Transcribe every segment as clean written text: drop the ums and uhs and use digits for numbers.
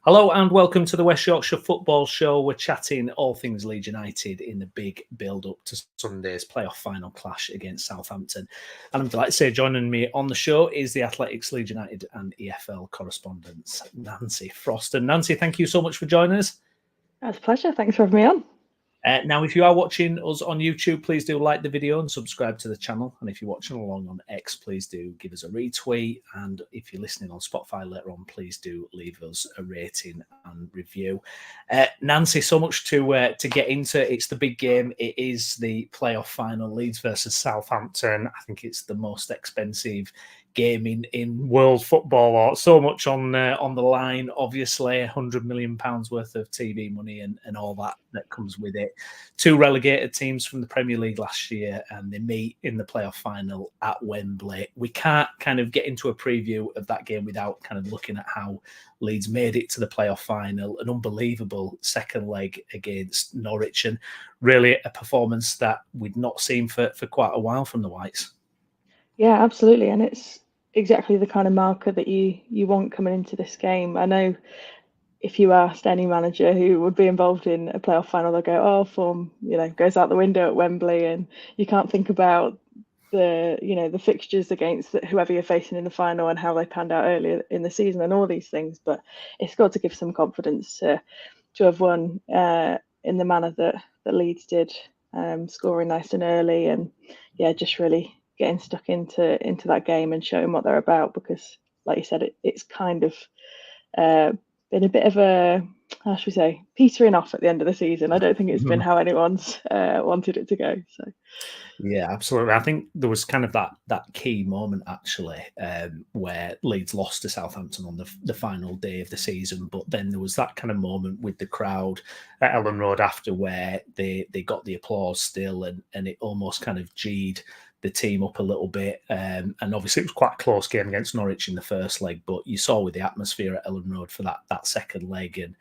Hello and welcome to the West Yorkshire Football Show. We're chatting all things Leeds United in the big build-up to Sunday's playoff final clash against Southampton. And I'm delighted to say joining me on the show is the Athletics Leeds United and EFL correspondent, Nancy Froston. Nancy, thank you so much for joining us. That's a pleasure. Thanks for having me on. Now, if you are watching us on YouTube, please do like the video and subscribe to the channel. And if you're watching along on X, please do give us a retweet. And if you're listening on Spotify later on, please do leave us a rating and review. Nancy, so much to get into. It's the big game. It is the playoff final, Leeds versus Southampton. I think it's the most expensive game in world football, or so much on the line. Obviously, £100 million worth of TV money and all that comes with it. Two relegated teams from the Premier League last year, and they meet in the playoff final at Wembley. We can't kind of get into a preview of that game without kind of looking at how Leeds made it to the playoff final. An unbelievable second leg against Norwich, and really a performance that we'd not seen for quite a while from the Whites. Yeah, absolutely. And it's exactly the kind of marker that you want coming into this game. I know if you asked any manager who would be involved in a playoff final, they'll go, oh, form, goes out the window at Wembley, and you can't think about the fixtures against whoever you're facing in the final and how they panned out earlier in the season and all these things. But it's got to give some confidence to have won in the manner that Leeds did, scoring nice and early, and just really getting stuck into that game and showing what they're about, because like you said, it's kind of been a bit of a, how should we say, petering off at the end of the season. I don't think it's been how anyone's wanted it to go. So yeah, absolutely. I think there was kind of that key moment actually where Leeds lost to Southampton on the final day of the season, but then there was that kind of moment with the crowd at Ellen Road after, where they got the applause still, and it almost kind of G'd the team up a little bit. And obviously it was quite a close game against Norwich in the first leg, but you saw with the atmosphere at Ellen Road for that second leg, and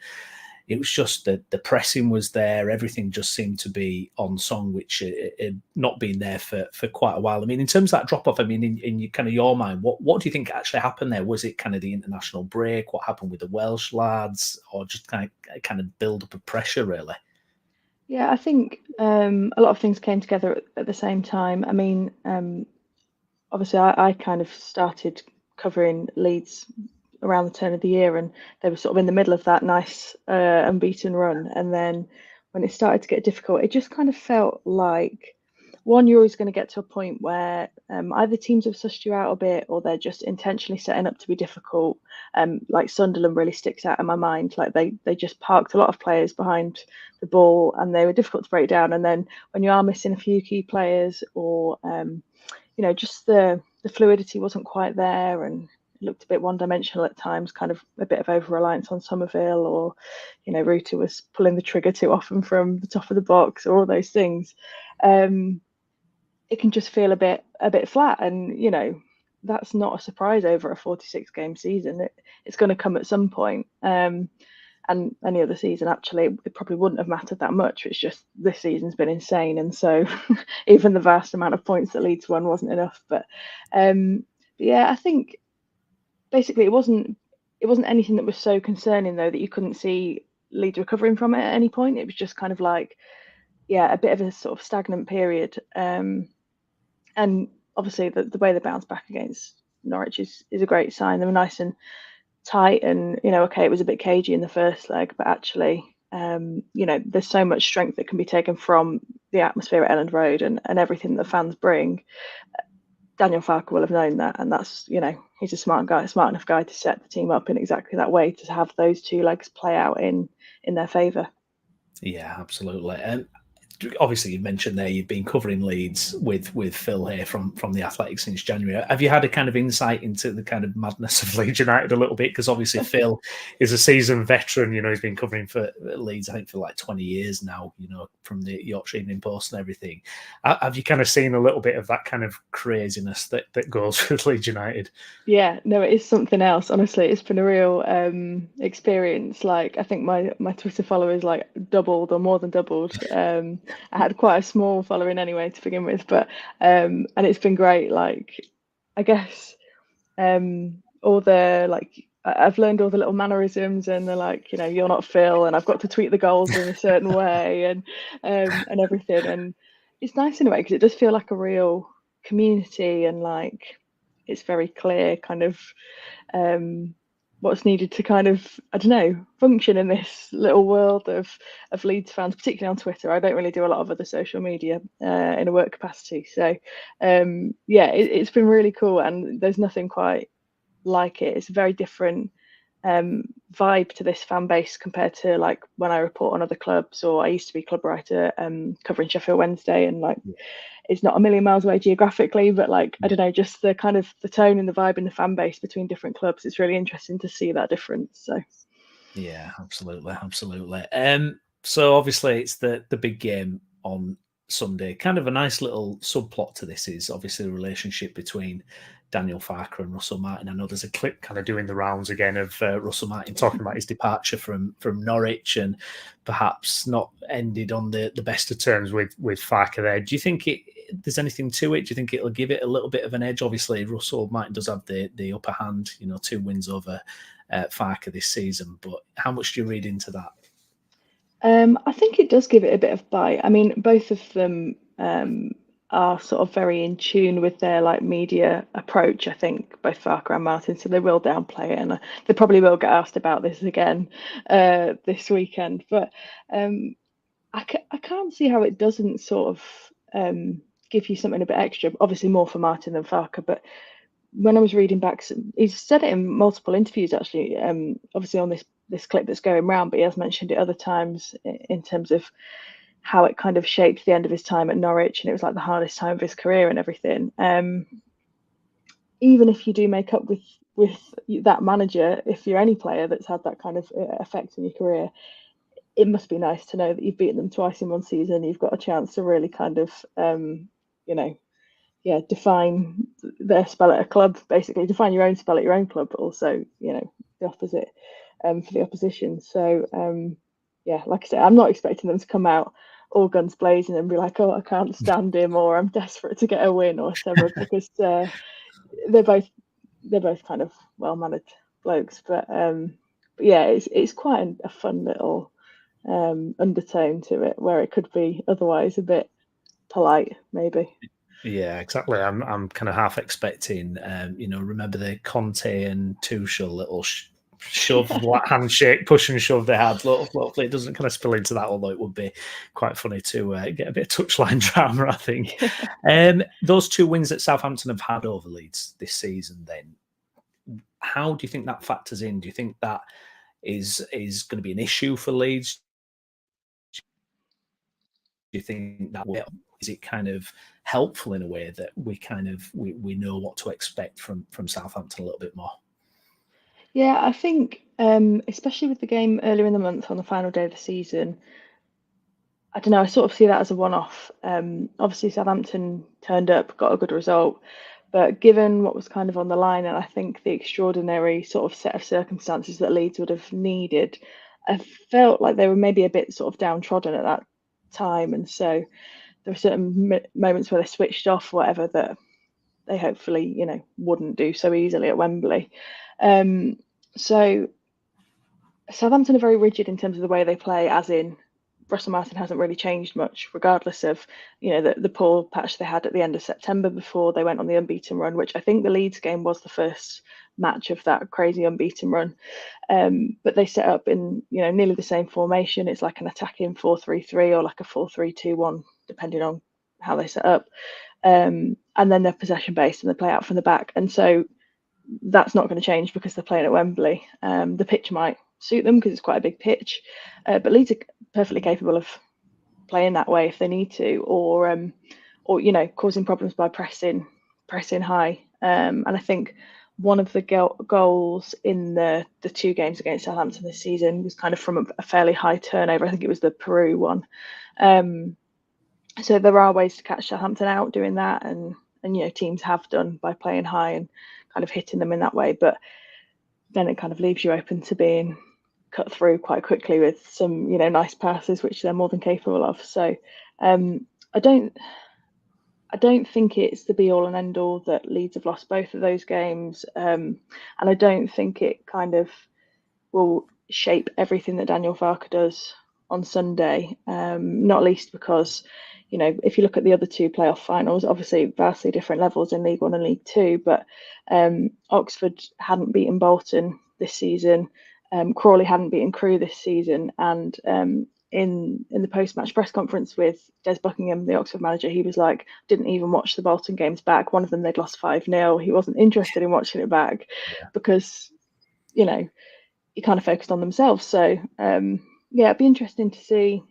it was just that the pressing was there. Everything just seemed to be on song, which had not been there for quite a while. I mean, in terms of that drop off, I mean, in kind of your mind, what do you think actually happened there? Was it kind of the international break? What happened with the Welsh lads, or just kind of build up of pressure, really? Yeah, I think a lot of things came together at the same time. I mean, obviously, I kind of started covering Leeds around the turn of the year, and they were sort of in the middle of that nice unbeaten run. And then when it started to get difficult, it just kind of felt like, one, you're always going to get to a point where either teams have sussed you out a bit, or they're just intentionally setting up to be difficult. Like Sunderland really sticks out in my mind. Like they just parked a lot of players behind the ball, and they were difficult to break down. And then when you are missing a few key players, or just the fluidity wasn't quite there, and it looked a bit one-dimensional at times, kind of a bit of over-reliance on Somerville, or Ruta was pulling the trigger too often from the top of the box, or all those things. It can just feel a bit flat, and that's not a surprise over a 46 game season. It's going to come at some point. And any other season, actually, it probably wouldn't have mattered that much. It's just this season's been insane, and so even the vast amount of points that Leeds won wasn't enough. But yeah, I think basically it wasn't anything that was so concerning, though, that you couldn't see Leeds recovering from it at any point. It was just kind of like, a bit of a sort of stagnant period. And obviously the way they bounced back against Norwich is a great sign. They were nice and tight, and okay, it was a bit cagey in the first leg, but actually there's so much strength that can be taken from the atmosphere at Elland Road and everything that the fans bring. Daniel Farke will have known that, and that's he's a smart enough guy to set the team up in exactly that way, to have those two legs play out in their favour. Yeah, absolutely. And obviously, you mentioned there you've been covering Leeds with Phil here from the Athletics since January. Have you had a kind of insight into the kind of madness of Leeds United a little bit? Because obviously Phil is a seasoned veteran. He's been covering for Leeds, I think, for like 20 years now, from the Yorkshire Evening Post and everything. Have you kind of seen a little bit of that kind of craziness that goes with Leeds United? Yeah, no, it is something else. Honestly, it's been a real experience. Like, I think my Twitter followers like doubled, or more than doubled. I had quite a small following anyway to begin with, but and it's been great. Like, I guess all the like I've learned all the little mannerisms, and they're like, you know, you're not Phil, and I've got to tweet the goals in a certain way, and everything. And it's nice in a way because it does feel like a real community, and like it's very clear kind of what's needed to kind of, I don't know, function in this little world of Leeds fans, particularly on Twitter. I don't really do a lot of other social media in a work capacity. So yeah, it's been really cool, and there's nothing quite like it. It's a very different vibe to this fan base compared to like when I report on other clubs, or I used to be club writer covering Sheffield Wednesday, and like it's not a million miles away geographically, but like I don't know, just the kind of the tone and the vibe in the fan base between different clubs, it's really interesting to see that difference. So yeah, absolutely. So obviously it's the big game on Sunday. Kind of a nice little subplot to this is obviously the relationship between Daniel Farke and Russell Martin. I know there's a clip kind of doing the rounds again of Russell Martin talking about his departure from Norwich, and perhaps not ended on the best of terms with Farke there. Do you think there's anything to it? Do you think it'll give it a little bit of an edge? Obviously, Russell Martin does have the upper hand, 2 wins over Farke this season, but how much do you read into that? I think it does give it a bit of bite. I mean, both of them are sort of very in tune with their like media approach. I think both Farke and Martin, so they will downplay it, and they probably will get asked about this again this weekend. But I can't see how it doesn't sort of give you something a bit extra. Obviously, more for Martin than Farke, but when I was reading back, he's said it in multiple interviews actually. Obviously on this clip that's going around, but he has mentioned it other times in terms of how it kind of shaped the end of his time at Norwich, and it was like the hardest time of his career and everything. Even if you do make up with that manager, if you're any player that's had that kind of effect in your career, it must be nice to know that you've beaten them twice in one season. You've got a chance to really kind of, define their spell at a club, basically define your own spell at your own club, but also, the opposite for the opposition. So, like I said, I'm not expecting them to come out all guns blazing and be like, oh, I can't stand him, or I'm desperate to get a win or whatever, because they're both kind of well-mannered blokes. But yeah, it's quite a fun little undertone to it, where it could be otherwise a bit polite, maybe. Yeah, exactly. I'm kind of half expecting, remember the Conte and Tuchel little shove, handshake, push and shove they had. Hopefully it doesn't kind of spill into that, although it would be quite funny to get a bit of touchline drama, I think. Those 2 wins that Southampton have had over Leeds this season, then, how do you think that factors in? Do you think that is going to be an issue for Leeds? Do you think that is it kind of helpful in a way that we know what to expect from Southampton a little bit more? Yeah, I think especially with the game earlier in the month on the final day of the season, I don't know, I sort of see that as a one-off. Obviously Southampton turned up, got a good result, but given what was kind of on the line, and I think the extraordinary sort of set of circumstances that Leeds would have needed, I felt like they were maybe a bit sort of downtrodden at that time, and so there were certain moments where they switched off, whatever, that they hopefully, wouldn't do so easily at Wembley. So Southampton are very rigid in terms of the way they play, as in Russell Martin hasn't really changed much, regardless of, the poor patch they had at the end of September before they went on the unbeaten run, which I think the Leeds game was the first match of that crazy unbeaten run. But they set up in, nearly the same formation. It's like an attacking 4-3-3 or like a 4-3-2-1, depending on how they set up. And then they're possession based and they play out from the back. And so that's not going to change because they're playing at Wembley. The pitch might suit them because it's quite a big pitch, but Leeds are perfectly capable of playing that way if they need to, or causing problems by pressing high. And I think one of the goals in the 2 games against Southampton this season was kind of from a fairly high turnover. I think it was the Peru one. So there are ways to catch Southampton out doing that, and teams have done by playing high and kind of hitting them in that way. But then it kind of leaves you open to being cut through quite quickly with some nice passes, which they're more than capable of. So I don't I don't think it's the be all and end all that Leeds have lost both of those games, and I don't think it kind of will shape everything that Daniel Farke does on Sunday. Not least because, you know, if you look at the other two playoff finals, obviously vastly different levels in League One and League Two, but Oxford hadn't beaten Bolton this season. Crawley hadn't beaten Crewe this season, and in the post-match press conference with Des Buckingham, the Oxford manager, he was like, didn't even watch the Bolton games back. One of them they'd lost 5-0. He wasn't interested in watching it back because, you know, he kind of focused on themselves. So yeah, it'd be interesting to see.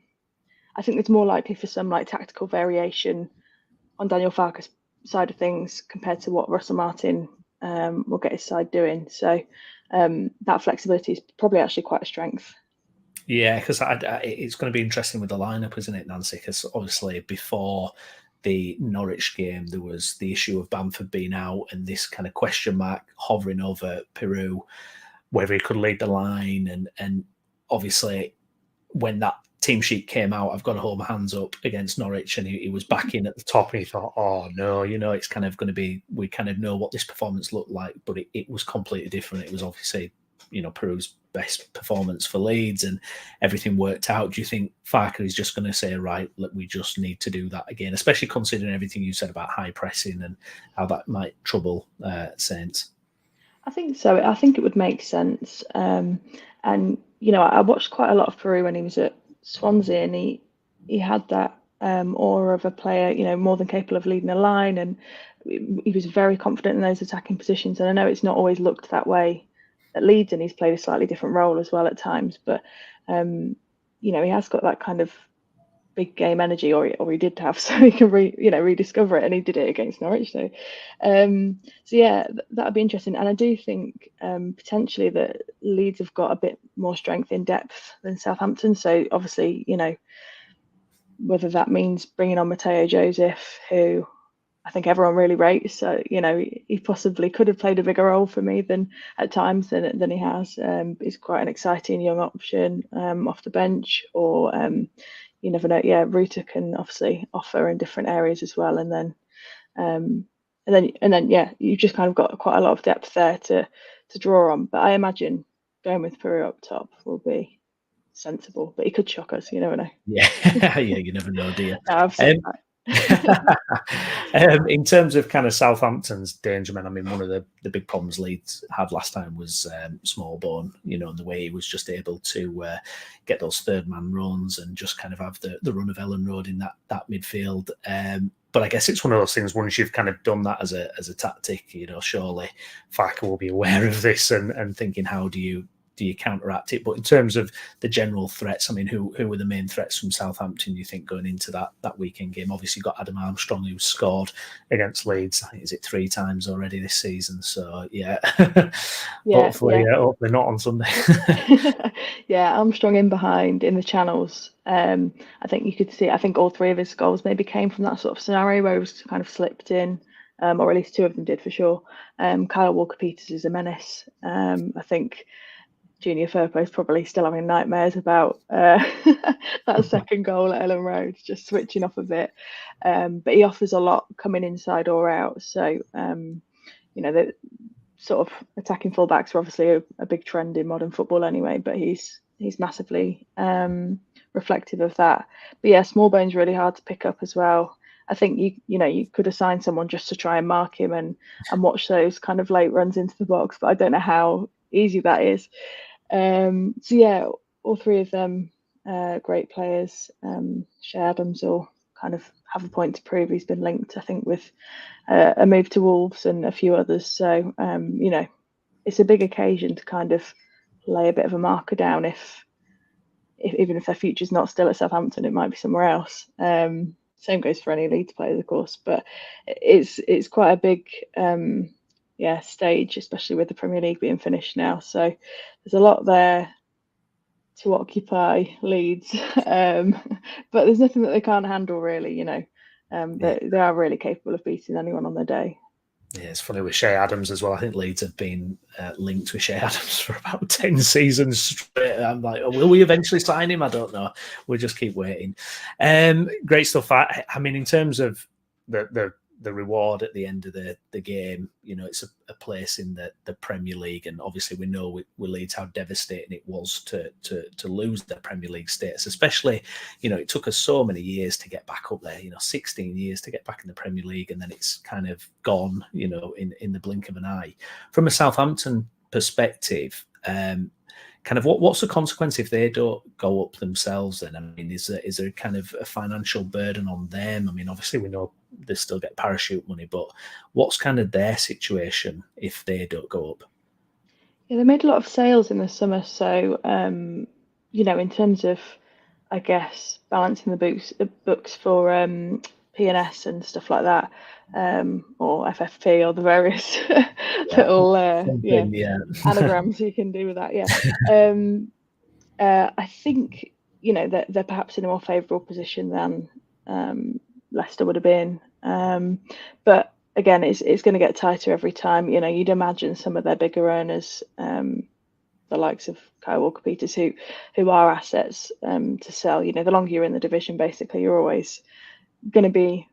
I think it's more likely for some like tactical variation on Daniel Farke's side of things compared to what Russell Martin will get his side doing. So that flexibility is probably actually quite a strength. Yeah, because it's going to be interesting with the lineup, isn't it, Nancy? Because obviously before the Norwich game, there was the issue of Bamford being out and this kind of question mark hovering over Peru, whether he could lead the line. And obviously when that team sheet came out, I've got to hold my hands up against Norwich, and he was back in at the top, and he thought, oh no, you know, it's kind of going to be, we kind of know what this performance looked like, but it was completely different. It was obviously, you know, Peru's best performance for Leeds, and everything worked out. Do you think Farke is just going to say, right, look, we just need to do that again, especially considering everything you said about high pressing and how that might trouble Saints? I think so. I think it would make sense. And, you know, I watched quite a lot of Peru when he was at Swansea, and he had that aura of a player, you know, more than capable of leading a line, and he was very confident in those attacking positions. And I know it's not always looked that way at Leeds, and he's played a slightly different role as well at times, but you know, he has got that kind of big game energy, or he did have, so he can rediscover it, and he did it against Norwich. So yeah, that would be interesting. And I do think potentially that Leeds have got a bit more strength in depth than Southampton. So obviously, you know, whether that means bringing on Mateo Joseph, who I think everyone really rates. So, you know, he possibly could have played a bigger role for me than at times than he has. He's quite an exciting young option off the bench, or you never know. Yeah, Ruta can obviously offer in different areas as well. And then yeah, you've just kind of got quite a lot of depth there to draw on. But I imagine going with Peru up top will be sensible. But he could shock us. You never know. Yeah, yeah, you never know, do you? No, I've said that. In terms of kind of Southampton's danger men, I mean, one of the big problems Leeds had last time was Smallbone, you know, and the way he was just able to get those third man runs and just kind of have the run of Ellen Road in that midfield. But I guess it's one of those things, once you've kind of done that as a tactic, you know, surely Farke will be aware of this and thinking, how do you counteract it? But in terms of the general threats, I mean, who were the main threats from Southampton, you think, going into that weekend game? Obviously, you've got Adam Armstrong, who scored against Leeds, I think, is it 3 times already this season? So, yeah. Hopefully not on Sunday. Yeah, Armstrong in behind in the channels. I think you could see, I think all 3 of his goals maybe came from that sort of scenario where he was kind of slipped in, or at least 2 of them did for sure. Kyle Walker-Peters is a menace. I think Junior Firpo is probably still having nightmares about that second goal at Ellen Road, just switching off a bit. But he offers a lot coming inside or out. So, you know, the sort of attacking fullbacks are obviously a big trend in modern football anyway, but he's massively reflective of that. But yeah, Smallbone's really hard to pick up as well. I think you could assign someone just to try and mark him and watch those kind of late runs into the box, but I don't know how easy that is. So yeah, all 3 of them great players. Shea Adams will kind of have a point to prove. He's been linked, I think, with a move to Wolves and a few others. So you know, it's a big occasion to kind of lay a bit of a marker down. If even if their future's not still at Southampton, it might be somewhere else. Same goes for any Leeds players, of course. But it's quite a big stage, especially with the Premier League being finished now. So there's a lot there to occupy Leeds, but there's nothing that they can't handle, really. You know, they are really capable of beating anyone on their day. Yeah, it's funny with Shea Adams as well. I think Leeds have been linked with Shea Adams for about 10 seasons straight. I'm like, oh, will we eventually sign him? I don't know. We'll just keep waiting. Great stuff. I mean, in terms of the reward at the end of the game, you know, it's a place in the Premier League, and obviously we know with Leeds how devastating it was to lose their Premier League status, especially, you know, it took us so many years to get back up there, you know, 16 years to get back in the Premier League, and then it's kind of gone, you know, in the blink of an eye. From a Southampton perspective, kind of what's the consequence if they don't go up themselves then? I mean, is there kind of a financial burden on them? I mean, obviously we know they still get parachute money, but what's kind of their situation if they don't go up? Yeah, they made a lot of sales in the summer, so you know, in terms of, I guess, balancing the books for P&S and stuff like that, or FFP, or the various little anagrams you can do with that. Yeah, I think, you know, that they're perhaps in a more favourable position than Leicester would have been, but again, it's going to get tighter every time. You know, you'd imagine some of their bigger earners, the likes of Kyle Walker-Peters, who are assets to sell. You know, the longer you're in the division, basically, you're always going to be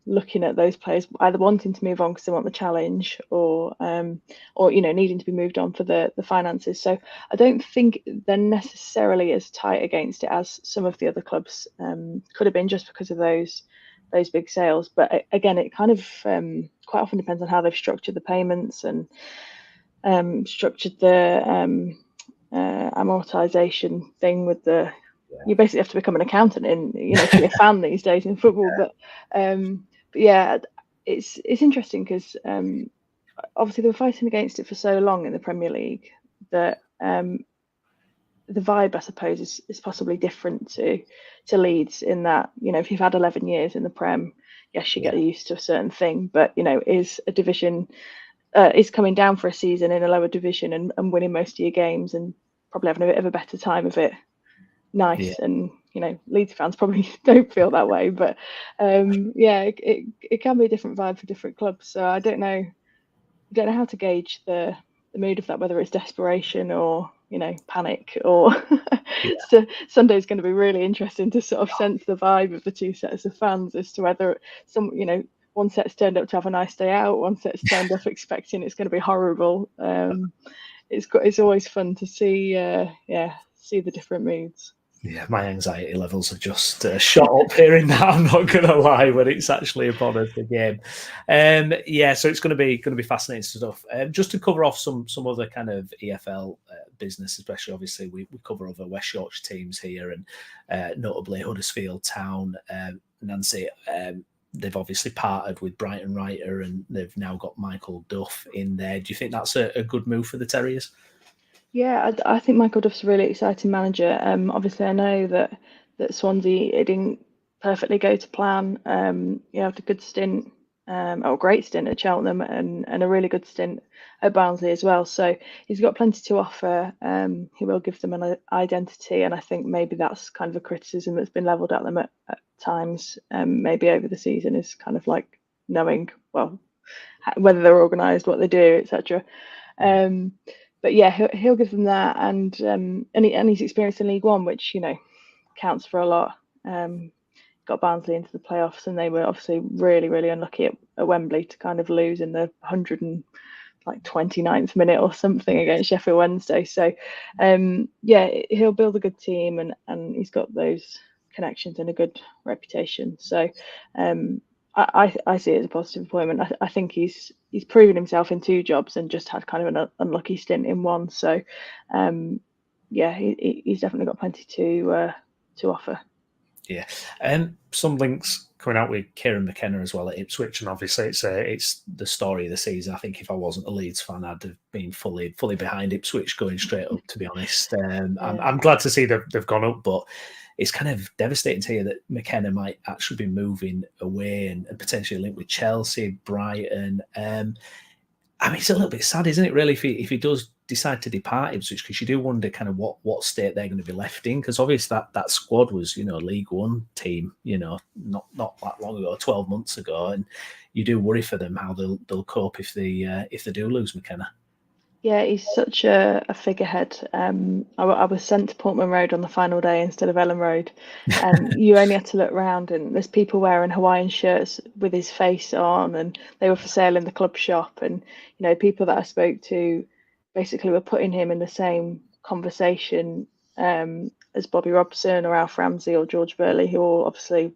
looking at those players either wanting to move on because they want the challenge, or you know, needing to be moved on for the finances. So I don't think they're necessarily as tight against it as some of the other clubs could have been, just because of those big sales. But again, it kind of quite often depends on how they've structured the payments and structured the amortization thing with the. You basically have to become an accountant to be a fan these days in football. But yeah, it's interesting because obviously they were fighting against it for so long in the Premier League that the vibe, I suppose, is possibly different to Leeds, in that, you know, if you've had 11 years in the Prem, yes, you get used to a certain thing, but, you know, is a division is coming down for a season in a lower division and winning most of your games and probably having a bit of a better time of it. Nice. And, you know, Leeds fans probably don't feel that way, but it can be a different vibe for different clubs. So I don't know how to gauge the mood of that, whether it's desperation or, you know, panic, or so Sunday's going to be really interesting to sort of sense the vibe of the two sets of fans as to whether one set's turned up to have a nice day out, one set's turned up expecting it's going to be horrible. It's always fun to see the different moods. Yeah, my anxiety levels have just shot up hearing that. I'm not going to lie, when it's actually upon us, the game. So it's going to be fascinating stuff. Just to cover off some other kind of EFL business, especially obviously we cover other West Yorkshire teams here, and notably Huddersfield Town. Nancy, they've obviously parted with Brighton Writer, and they've now got Michael Duff in there. Do you think that's a good move for the Terriers? Yeah, I think Michael Duff's a really exciting manager. Obviously, I know that Swansea, it didn't perfectly go to plan. He had a good stint, or a great stint at Cheltenham, and a really good stint at Barnsley as well. So he's got plenty to offer. He will give them an identity, and I think maybe that's kind of a criticism that's been levelled at them at times, maybe over the season, is kind of like knowing, well, whether they're organised, what they do, etc. But yeah, he'll give them that, and he's experienced in League One, which, you know, counts for a lot. Got Barnsley into the playoffs, and they were obviously really, really unlucky at Wembley to kind of lose in the 129th minute or something against Sheffield Wednesday. So he'll build a good team, and he's got those connections and a good reputation. So I see it as a positive appointment. I think he's proven himself in two jobs and just had kind of an unlucky stint in one. So he's definitely got plenty to offer. Yeah, and some links coming out with Kieran McKenna as well at Ipswich, and obviously it's the story of the season. I think if I wasn't a Leeds fan, I'd have been fully behind Ipswich going straight up, to be honest. I'm glad to see they've gone up, but it's kind of devastating to hear that McKenna might actually be moving away and potentially linked with Chelsea, Brighton. I mean, it's a little bit sad, isn't it, really, if he does decide to depart Ipswich, because you do wonder kind of what state they're going to be left in, because obviously that squad was, you know, a League One team, you know, not that long ago, 12 months ago, and you do worry for them how they'll cope if they do lose McKenna. Yeah, he's such a figurehead. I was sent to Portman Road on the final day instead of Ellen Road, and you only had to look around, and there's people wearing Hawaiian shirts with his face on, and they were for sale in the club shop. And people that I spoke to basically were putting him in the same conversation as Bobby Robson or Alf Ramsey or George Burley, who all obviously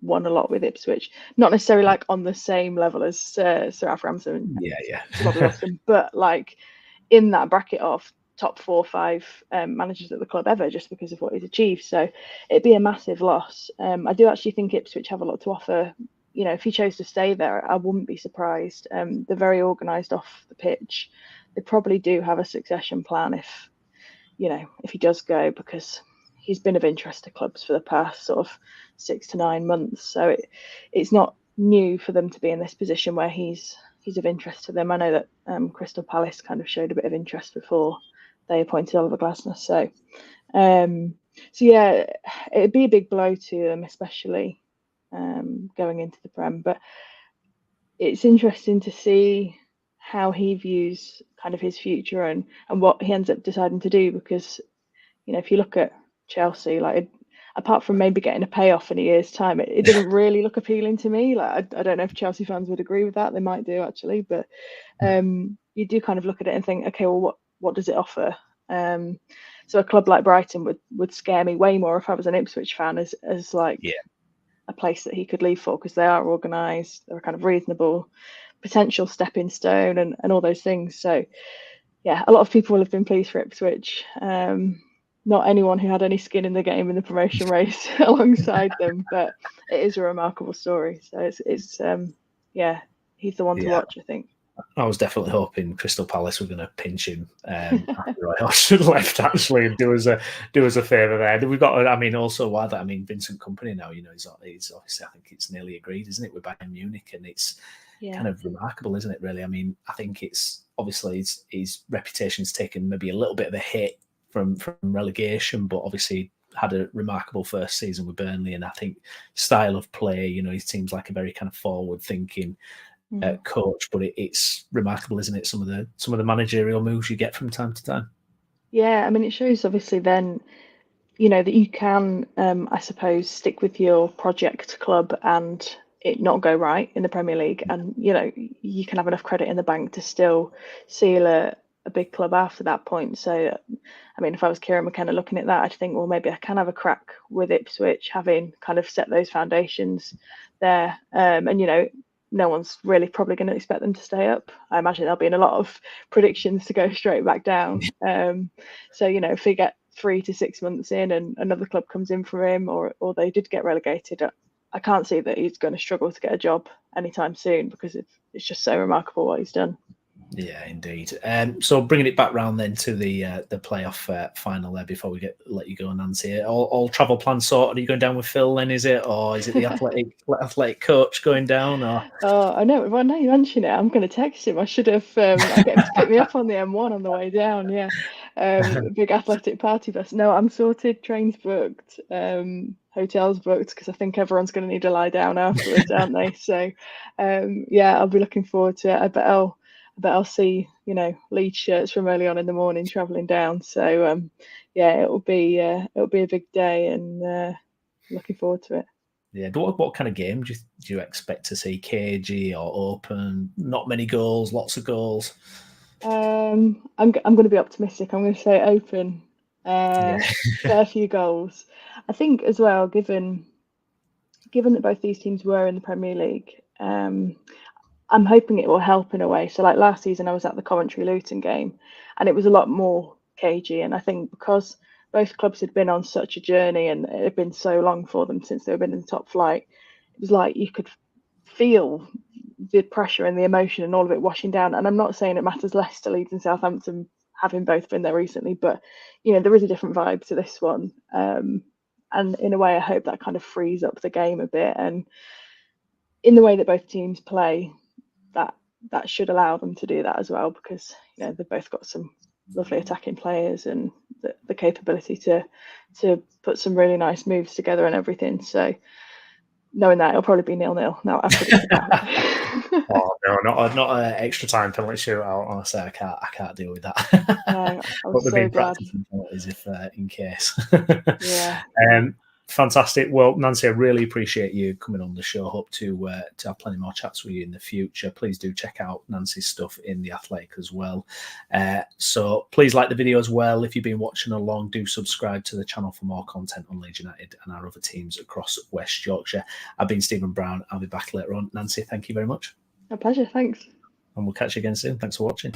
won a lot with Ipswich. Not necessarily like on the same level as Sir Alf Ramsey and Yeah, Sir Bobby Robson, but like in that bracket of top 4 or 5 managers at the club ever, just because of what he's achieved. So it'd be a massive loss. I do actually think Ipswich have a lot to offer. If he chose to stay there, I wouldn't be surprised. They're very organised off the pitch. They probably do have a succession plan if he does go, because he's been of interest to clubs for the past sort of 6 to 9 months. So it's not new for them to be in this position where he's of interest to them. I know that Crystal Palace kind of showed a bit of interest before they appointed Oliver Glasner. So yeah, it'd be a big blow to them, especially going into the Prem. But it's interesting to see how he views kind of his future and what he ends up deciding to do, because if you look at Chelsea, like apart from maybe getting a payoff in a year's time, it doesn't really look appealing to me. Like I don't know if Chelsea fans would agree with that. They might do actually, but you do kind of look at it and think, okay, well, what does it offer? So a club like Brighton would scare me way more if I was an Ipswich fan as like a place that he could leave for, because they are organised, they're kind of reasonable, potential stepping stone, and all those things. So yeah, a lot of people will have been pleased for Ipswich. Not anyone who had any skin in the game in the promotion race alongside them, but it is a remarkable story. So it's yeah, he's the one to watch, I think. I was definitely hoping Crystal Palace were going to pinch him after Roy Hodgson left, actually, and do us a favour there. We've got, also why that, Vincent Kompany now, he's obviously, I think it's nearly agreed, isn't it, with Bayern Munich, and it's kind of remarkable, isn't it, really? I think it's obviously his reputation's taken maybe a little bit of a hit from relegation, but obviously had a remarkable first season with Burnley, and I think style of play, he seems like a very kind of forward-thinking coach, but it's remarkable, isn't it? Some of the managerial moves you get from time to time. Yeah, it shows obviously then, that you can, I suppose, stick with your project club and it not go right in the Premier League, and you can have enough credit in the bank to still seal a big club after that point. So, if I was Kieran McKenna looking at that, I'd think, well, maybe I can have a crack with Ipswich, having kind of set those foundations there, and no one's really probably going to expect them to stay up. I imagine there'll be in a lot of predictions to go straight back down. So if they get 3 to 6 months in and another club comes in for him, or they did get relegated, I can't see that he's going to struggle to get a job anytime soon, because it's just so remarkable what he's done. Yeah, indeed. So bringing it back round then to the playoff final there before we let you go, Nancy. All travel plans sorted. Are you going down with Phil then? Is it, or is it the athletic coach going down? Or I know. Well, now you mention it, I'm going to text him. I should have. I'll get him to pick me up on the M1 on the way down. Yeah, big athletic party bus. No, I'm sorted. Trains booked. Hotels booked, because I think everyone's going to need to lie down afterwards, aren't they? So, yeah, I'll be looking forward to it. I bet I'll see, Leeds shirts from early on in the morning travelling down. So yeah, it'll be a big day, and looking forward to it. Yeah, but what kind of game do you expect to see? Cagey or open? Not many goals, lots of goals. I'm going to be optimistic. I'm going to say open. Fair few goals. I think as well, given that both these teams were in the Premier League, I'm hoping it will help in a way. So like last season, I was at the Coventry Luton game, and it was a lot more cagey. And I think because both clubs had been on such a journey, and it had been so long for them since they've been in the top flight, it was like you could feel the pressure and the emotion and all of it washing down. And I'm not saying it matters less to Leeds and Southampton, having both been there recently, but there is a different vibe to this one. And in a way, I hope that kind of frees up the game a bit. And in the way that both teams play, that should allow them to do that as well, because they've both got some lovely attacking players and the capability to put some really nice moves together and everything. So knowing that it'll probably be 0-0. No, I predicted that. Oh no, not an extra time penalty shootout. Honestly, I can't deal with that. No, I But was we've so been glad. practicing penalties if in case. Yeah. Fantastic. Well, Nancy, I really appreciate you coming on the show. Hope to have plenty more chats with you in the future. Please do check out Nancy's stuff in The Athletic as well. So please like the video as well. If you've been watching along, do subscribe to the channel for more content on Leeds United and our other teams across West Yorkshire. I've been Steven Browne. I'll be back later on. Nancy, thank you very much. A pleasure. Thanks. And we'll catch you again soon. Thanks for watching.